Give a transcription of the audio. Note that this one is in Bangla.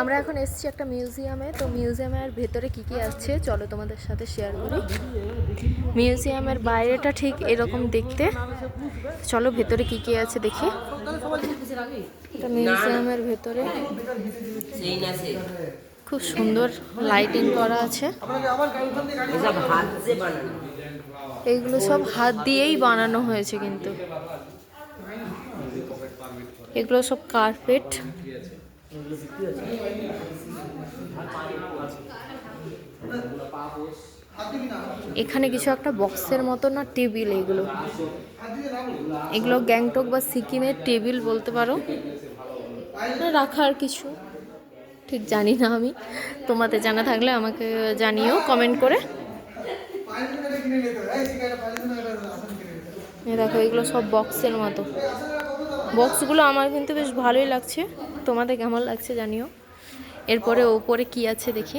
আমরা এখন এসেছি একটা মিউজিয়ামে। তো মিউজিয়ামের ভেতরে কি কি আছে চলো তোমাদের সাথে শেয়ার করি। মিউজিয়ামের বাইরেটা ঠিক এরকম দেখতে। চলো ভেতরে কি কি আছে দেখি। এটা মিউজিয়ামের ভেতরে খুব সুন্দর লাইটিং করা আছে। এইগুলো সব হাত দিয়েই বানানো হয়েছে, কিন্তু এগুলো সব কার্পেট। এখানে কিছু একটা বক্সের মতো না টেবিল, এগুলো এগুলো গ্যাংটক বা সিকিমের টেবিল বলতে পারো, রাখার কিছু ঠিক জানি না আমি। তোমাদের জানা থাকলে আমাকে জানিও কমেন্ট করে। দেখো এগুলো সব বক্সের মতো। বক্সগুলো আমার কিন্তু বেশ ভালোই লাগছে, তোমাদের কেমন লাগছে জানিও। এরপরে ওপরে কি আছে দেখি।